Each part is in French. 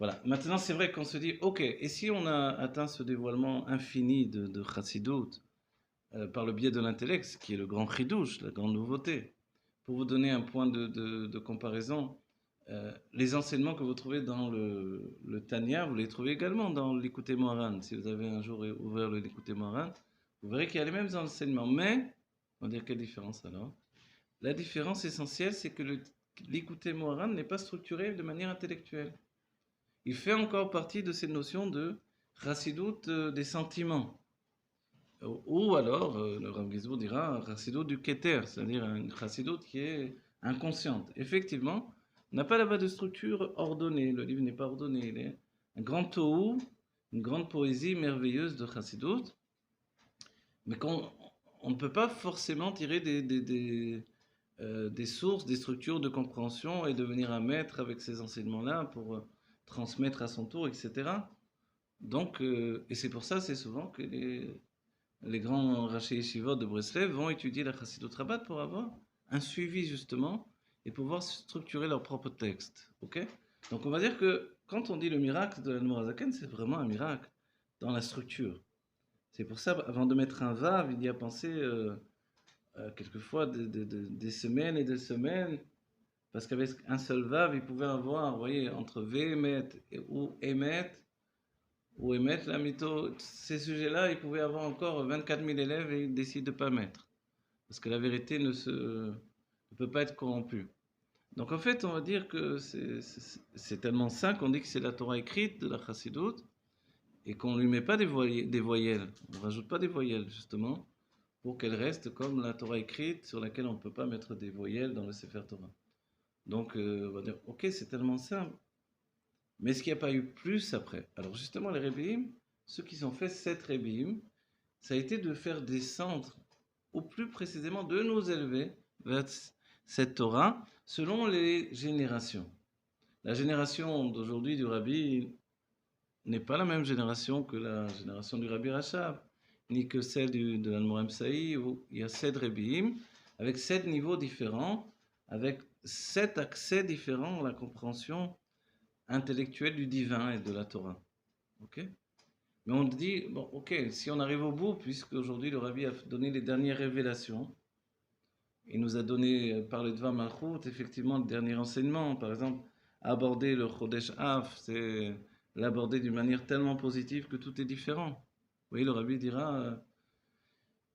Voilà. Maintenant, c'est vrai qu'on se dit, ok, et si on a atteint ce dévoilement infini de Chassidut par le biais de l'intellect, ce qui est le grand chidouche, la grande nouveauté. Pour vous donner un point de comparaison, les enseignements que vous trouvez dans le Tanya, vous les trouvez également dans l'Écoutez Moharan. Si vous avez un jour ouvert le l'Écoutez Moharan, vous verrez qu'il y a les mêmes enseignements. Mais, on va dire quelle différence alors? La différence essentielle, c'est que l'Écoutez Moharan n'est pas structuré de manière intellectuelle. Il fait encore partie de ces notions de Chassidut des sentiments. Ou alors, le Rav Gizbour dira un chassidut du Keter, c'est-à-dire un chassidut qui est inconsciente. Effectivement, on n'a pas là-bas de structure ordonnée, le livre n'est pas ordonné, il est un grand tohu, une grande poésie merveilleuse de chassidut, mais on ne peut pas forcément tirer des sources, des structures de compréhension et devenir un maître avec ces enseignements-là pour transmettre à son tour, etc. Donc, et c'est pour ça, c'est souvent que les grands Rashi Yeshivot de Breslev vont étudier la Chassidut Rabat pour avoir un suivi justement et pouvoir structurer leur propre texte. Ok? Donc on va dire que quand on dit le miracle de l'Admorazaken, c'est vraiment un miracle dans la structure. C'est pour ça, avant de mettre un vav, il y a pensé quelquefois des semaines et des semaines, parce qu'avec un seul vav, il pouvait avoir, vous voyez, entre Vehemet ou Emet, émettre la mytho, ces sujets-là, ils pouvaient avoir encore 24 000 élèves et ils décident de ne pas mettre. Parce que la vérité ne peut pas être corrompue. Donc en fait, on va dire que c'est tellement sain qu'on dit que c'est la Torah écrite de la Chassidut et qu'on ne lui met pas des voyelles. On ne rajoute pas des voyelles, justement, pour qu'elle reste comme la Torah écrite sur laquelle on ne peut pas mettre des voyelles dans le Sefer Torah. Donc on va dire, ok, c'est tellement simple. Mais est-ce qu'il n'y a pas eu plus après? Alors justement, les Rébéim, ceux qui ont fait 7 Rébéim, ça a été de faire descendre, ou plus précisément de nous élever vers cette Torah, selon les générations. La génération d'aujourd'hui du Rabbi n'est pas la même génération que la génération du Rabbi Rachab, ni que celle de l'Almorem Saï, où il y a 7 Rébéim, avec 7 niveaux différents, avec 7 accès différents à la compréhension intellectuelle du divin et de la Torah. Ok? Mais on dit, bon, ok, si on arrive au bout, puisque aujourd'hui le Rabbi a donné les dernières révélations, il nous a donné par le Dvar Malchut, effectivement, le dernier enseignement, par exemple, aborder le Chodesh Av, c'est l'aborder d'une manière tellement positive que tout est différent. Vous voyez, le Rabbi dira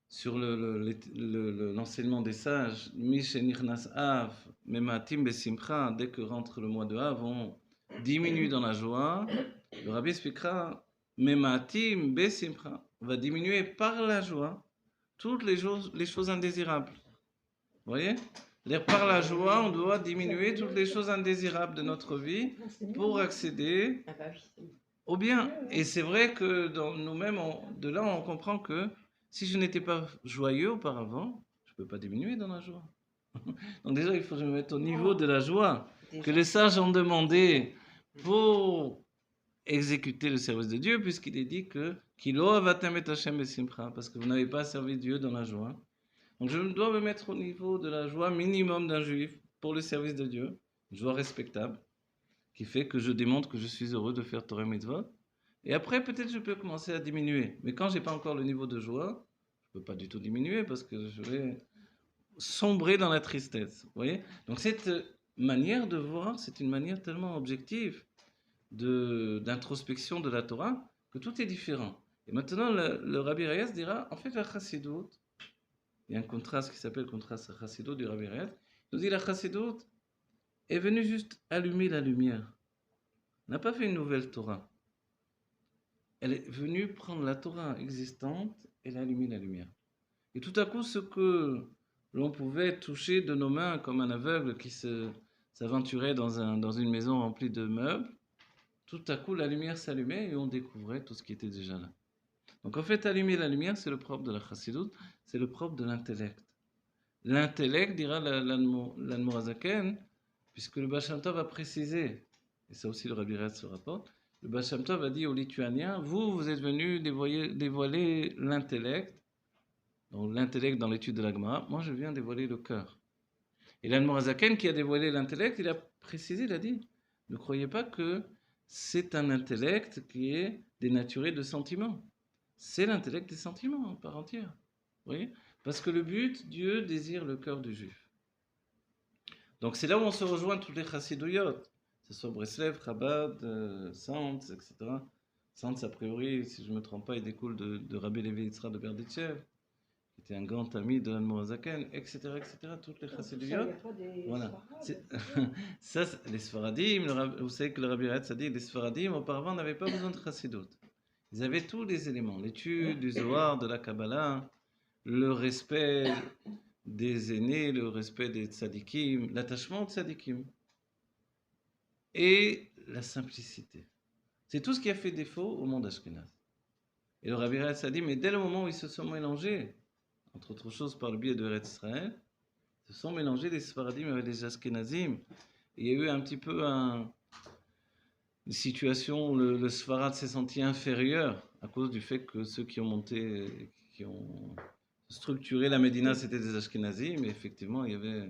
sur l'enseignement des sages, Mishenichnas Av, Mematim Besimcha, dès que rentre le mois de Av, on diminue dans la joie. Le Rabbi expliquera Mematim Besimcha, on va diminuer par la joie toutes les choses indésirables. Vous voyez? C'est-à-dire par la joie, on doit diminuer toutes les choses indésirables de notre vie pour accéder au bien. Et c'est vrai que dans nous-mêmes, de là, on comprend que si je n'étais pas joyeux auparavant, je ne peux pas diminuer dans la joie. Donc déjà, il faut que je me mette au niveau de la joie que les sages ont demandé pour exécuter le service de Dieu, puisqu'il est dit que parce que vous n'avez pas servi Dieu dans la joie. Donc je dois me mettre au niveau de la joie minimum d'un juif pour le service de Dieu, une joie respectable, qui fait que je démontre que je suis heureux de faire Torah Mitzvot. Et après, peut-être je peux commencer à diminuer. Mais quand j'ai pas encore le niveau de joie, je peux pas du tout diminuer parce que je vais sombrer dans la tristesse. Vous voyez? Donc cette manière de voir, c'est une manière tellement objective d'introspection de la Torah que tout est différent. Et maintenant, le Rabbi Reyes dira, en fait, la Chassidut, il y a un contraste qui s'appelle le contraste Chassidut du Rabbi Reyes, il nous dit la Chassidut est venue juste allumer la lumière. Elle n'a pas fait une nouvelle Torah. Elle est venue prendre la Torah existante et l'allumer la lumière. Et tout à coup, ce que l'on pouvait toucher de nos mains comme un aveugle qui s'aventurait dans une maison remplie de meubles, tout à coup, la lumière s'allumait et on découvrait tout ce qui était déjà là. Donc en fait, allumer la lumière, c'est le propre de la Chassidut, c'est le propre de l'intellect. L'intellect, dira l'Admorazaken, puisque le Baal Shem Tov a précisé, et ça aussi le Rabbi Rez se rapporte, le Baal Shem Tov a dit aux Lituaniens, vous êtes venus dévoiler l'intellect, donc l'intellect dans l'étude de la Gemara, moi je viens dévoiler le cœur. Et l'Admorazaken qui a dévoilé l'intellect, il a précisé, il a dit, ne croyez pas que c'est un intellect qui est dénaturé de sentiments. C'est l'intellect des sentiments en part entière. Vous voyez? Parce que le but, Dieu désire le cœur du juif. Donc c'est là où on se rejoint tous les chassidouyot, que ce soit Breslev, Chabad, Sants, etc. Sants, a priori, si je ne me trompe pas, il découle de Rabbi Levi Yitzhak de Berditchev, qui était un grand ami de Mourazaken, etc., etc. Toutes les chassidouyot. Voilà. Ça, les Sfaradim, vous savez que le Rabbi Ratz a dit, les Sfaradim, auparavant, n'avaient pas besoin de chassidut. Ils avaient tous les éléments, l'étude du Zohar, de la Kabbalah, le respect des aînés, le respect des tzadikim, l'attachement aux tzadikim et la simplicité. C'est tout ce qui a fait défaut au monde ashkénaze. Et le Rabbi Ratz a dit, mais dès le moment où ils se sont mélangés, entre autres choses par le biais de Eretz Israël, se sont mélangés les Sfaradim avec les Ashkenazim. Il y a eu un petit peu une situation où le Sfarad s'est senti inférieur à cause du fait que ceux qui ont monté, qui ont structuré la Médina, c'était des Ashkenazim. Mais effectivement, il y avait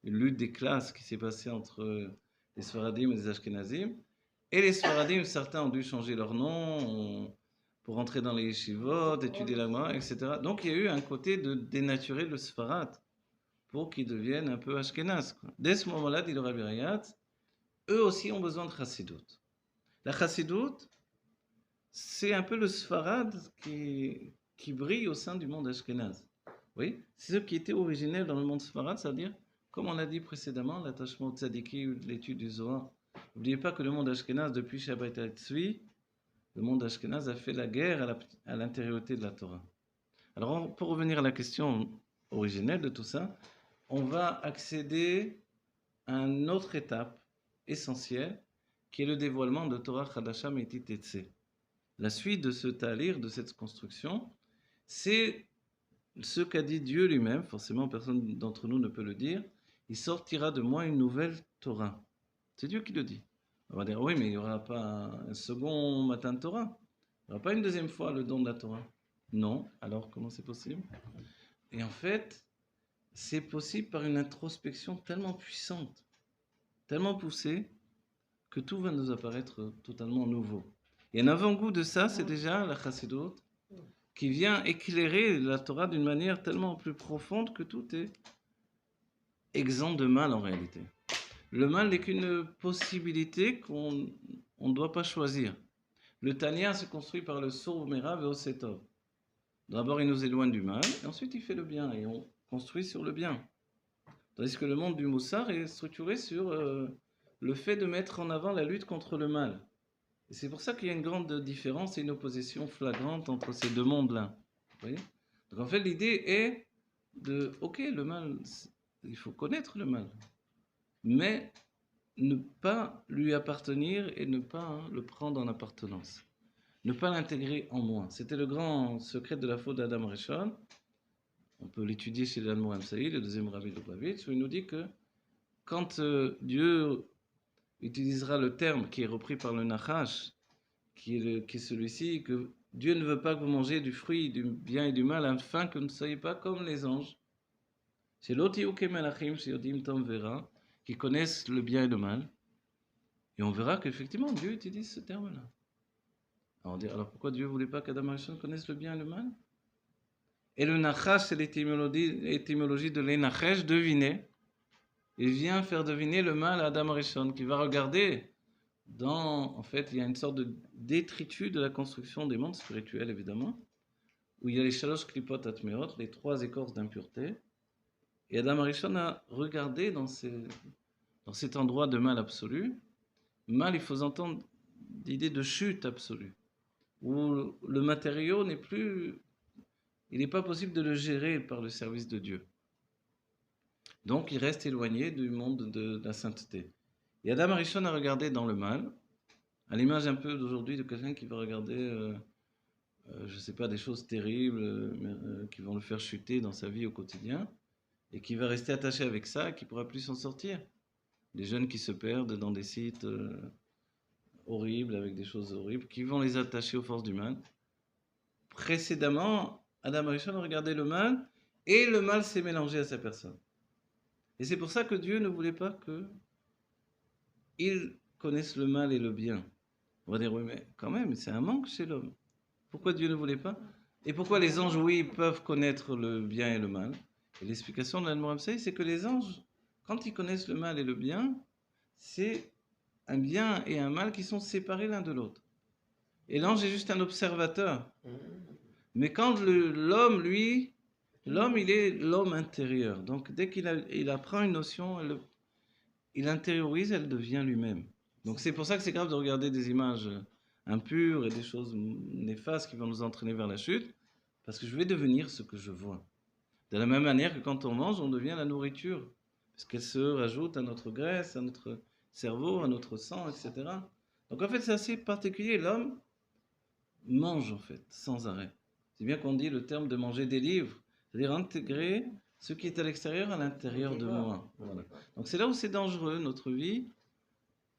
une lutte des classes qui s'est passée entre les Sfaradim et les Ashkenazim. Et les Sfaradim, certains ont dû changer leur nom pour entrer dans les yeshivot, étudier la Gemara, etc. Donc il y a eu un côté de dénaturer le Sfarad pour qu'ils deviennent un peu ashkénazes. Dès ce moment-là, dit le Rabbi Rayatz, eux aussi ont besoin de chassidut. La chassidut, c'est un peu le sfarad qui brille au sein du monde ashkénaze. Oui, c'est ce qui était originel dans le monde sfarad, c'est-à-dire, comme on l'a dit précédemment, l'attachement au tzadiki, l'étude du Zohar. N'oubliez pas que le monde ashkénaze, depuis Shabbat Tzvi, le monde ashkénaze a fait la guerre à l'intériorité de la Torah. Alors, pour revenir à la question originelle de tout ça, on va accéder à une autre étape essentielle qui est le dévoilement de Torah Chadasha Meiti Tetse. La suite de ce talir, de cette construction, c'est ce qu'a dit Dieu lui-même, forcément personne d'entre nous ne peut le dire, il sortira de moi une nouvelle Torah. C'est Dieu qui le dit. On va dire, oui, mais il n'y aura pas un second matin de Torah. Il n'y aura pas une deuxième fois le don de la Torah. Non, alors comment c'est possible? Et en fait, c'est possible par une introspection tellement puissante, tellement poussée, que tout va nous apparaître totalement nouveau. Et un avant-goût de ça, c'est déjà la chassidut, qui vient éclairer la Torah d'une manière tellement plus profonde que tout est exempt de mal en réalité. Le mal n'est qu'une possibilité qu'on ne doit pas choisir. Le Tanya se construit par le Sourd Merav et Osetov. D'abord, il nous éloigne du mal, et ensuite, il fait le bien, et on construit sur le bien. Tandis que le monde du Moussar est structuré sur le fait de mettre en avant la lutte contre le mal. Et c'est pour ça qu'il y a une grande différence et une opposition flagrante entre ces deux mondes-là. Vous voyez? Donc en fait, l'idée est de, ok, le mal, il faut connaître le mal, mais ne pas lui appartenir et ne pas le prendre en appartenance. Ne pas l'intégrer en moi. C'était le grand secret de la faute d'Adam Rishon. On peut l'étudier chez l'Admoram Saïd, le deuxième Rabbi Lubavitch, où il nous dit que quand Dieu utilisera le terme qui est repris par le Nachash, qui est celui-ci, que Dieu ne veut pas que vous mangez du fruit du bien et du mal, afin que vous ne soyez pas comme les anges. C'est l'Otiuke Melachim, c'est Odim Tom Vera, qui connaissent le bien et le mal. Et on verra qu'effectivement, Dieu utilise ce terme-là. Alors pourquoi Dieu ne voulait pas qu'Adam et Rishon connaissent le bien et le mal? Et le Nachash, c'est l'étymologie de l'Enachesh, deviner. Il vient faire deviner le mal à Adam Rishon, qui va regarder en fait, il y a une sorte de détritus de la construction des mondes spirituels, évidemment, où il y a les shalosh klipot atmeot, les 3 écorces d'impureté. Et Adam Rishon a regardé dans cet endroit de mal absolu. Mal, il faut entendre l'idée de chute absolue, où le matériau n'est plus... Il n'est pas possible de le gérer par le service de Dieu. Donc, il reste éloigné du monde de la sainteté. Et Adam Rishon a regardé dans le mal, à l'image un peu d'aujourd'hui de quelqu'un qui va regarder, je ne sais pas, des choses terribles qui vont le faire chuter dans sa vie au quotidien, et qui va rester attaché avec ça et qui ne pourra plus s'en sortir. Des jeunes qui se perdent dans des sites horribles, avec des choses horribles, qui vont les attacher aux forces du mal. Précédemment, Adam Rishon a regardé le mal, et le mal s'est mélangé à sa personne. Et c'est pour ça que Dieu ne voulait pas qu'il connaisse le mal et le bien. On va dire, oui, mais quand même, c'est un manque chez l'homme. Pourquoi Dieu ne voulait pas? Et pourquoi les anges, oui, peuvent connaître le bien et le mal? Et l'explication de l'Anne c'est que les anges, quand ils connaissent le mal et le bien, c'est un bien et un mal qui sont séparés l'un de l'autre. Et l'ange est juste un observateur. Mais quand l'homme, lui, l'homme, il est l'homme intérieur. Donc dès il apprend une notion, il intériorise, elle devient lui-même. Donc c'est pour ça que c'est grave de regarder des images impures et des choses néfastes qui vont nous entraîner vers la chute, parce que je vais devenir ce que je vois. De la même manière que quand on mange, on devient la nourriture, parce qu'elle se rajoute à notre graisse, à notre cerveau, à notre sang, etc. Donc en fait c'est assez particulier, l'homme mange en fait, sans arrêt. C'est bien qu'on dit le terme de manger des livres, c'est-à-dire intégrer ce qui est à l'extérieur à l'intérieur de moi. Voilà. Donc c'est là où c'est dangereux, notre vie,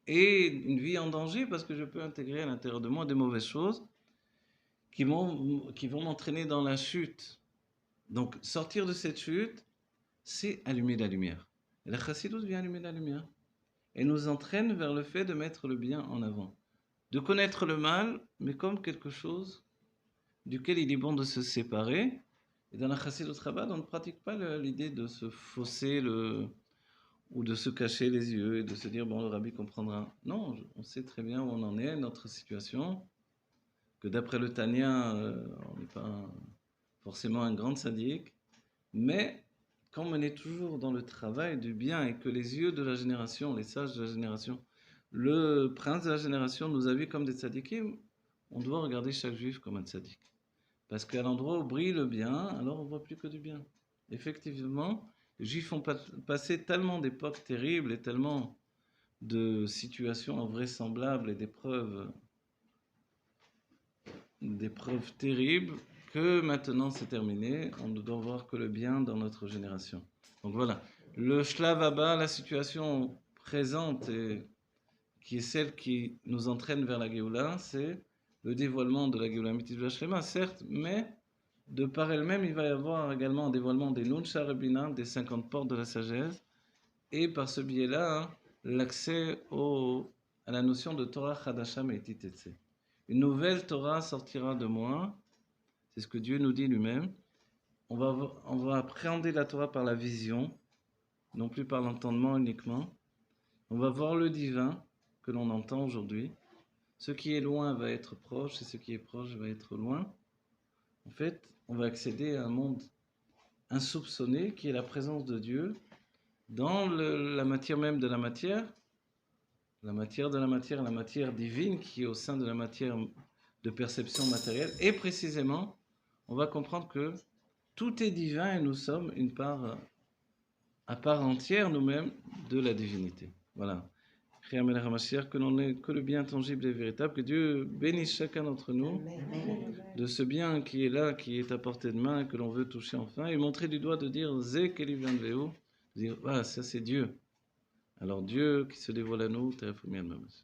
et une vie en danger, parce que je peux intégrer à l'intérieur de moi des mauvaises choses qui vont m'entraîner dans la chute. Donc sortir de cette chute, c'est allumer la lumière. Et la chassidoute vient allumer la lumière. Et nous entraîne vers le fait de mettre le bien en avant. De connaître le mal, mais comme quelque chose duquel il est bon de se séparer. Et dans la Chassidut Chabad, on ne pratique pas l'idée de se fausser ou de se cacher les yeux et de se dire, bon, le rabbi comprendra. Non, on sait très bien où on en est, notre situation, que d'après le Tanya, on n'est pas forcément un grand sadique, mais quand on est toujours dans le travail du bien et que les yeux de la génération, les sages de la génération, le prince de la génération nous a vus comme des tzadikim, on doit regarder chaque juif comme un tzadik. Parce qu'à l'endroit où brille le bien, alors on ne voit plus que du bien. Effectivement, les Juifs ont passé tellement d'époques terribles et tellement de situations invraisemblables et d'épreuves terribles que maintenant c'est terminé. On ne doit voir que le bien dans notre génération. Donc voilà, le Shlav Abba, la situation présente et qui est celle qui nous entraîne vers la Géoula, c'est le dévoilement de la Géoula Mitzvah Shlema, certes, mais de par elle-même, il va y avoir également un dévoilement des Nun Sharabina, des 50 portes de la sagesse, et par ce biais-là, l'accès à la notion de Torah Chadasham et Titetse. Une nouvelle Torah sortira de moi, c'est ce que Dieu nous dit lui-même. On va appréhender la Torah par la vision, non plus par l'entendement uniquement. On va voir le divin que l'on entend aujourd'hui. Ce qui est loin va être proche et ce qui est proche va être loin. En fait, on va accéder à un monde insoupçonné qui est la présence de Dieu dans la matière même de la matière de la matière, la matière divine qui est au sein de la matière de perception matérielle. Et précisément, on va comprendre que tout est divin et nous sommes une part à part entière nous-mêmes de la divinité. Voilà. Que l'on ait que le bien tangible et véritable, que Dieu bénisse chacun d'entre nous de ce bien qui est là, qui est à portée de main, que l'on veut toucher enfin, et montrer du doigt de dire Zé Kelivandéo, dire ah, ça c'est Dieu. Alors Dieu qui se dévoile à nous, Terefoumian Mamas.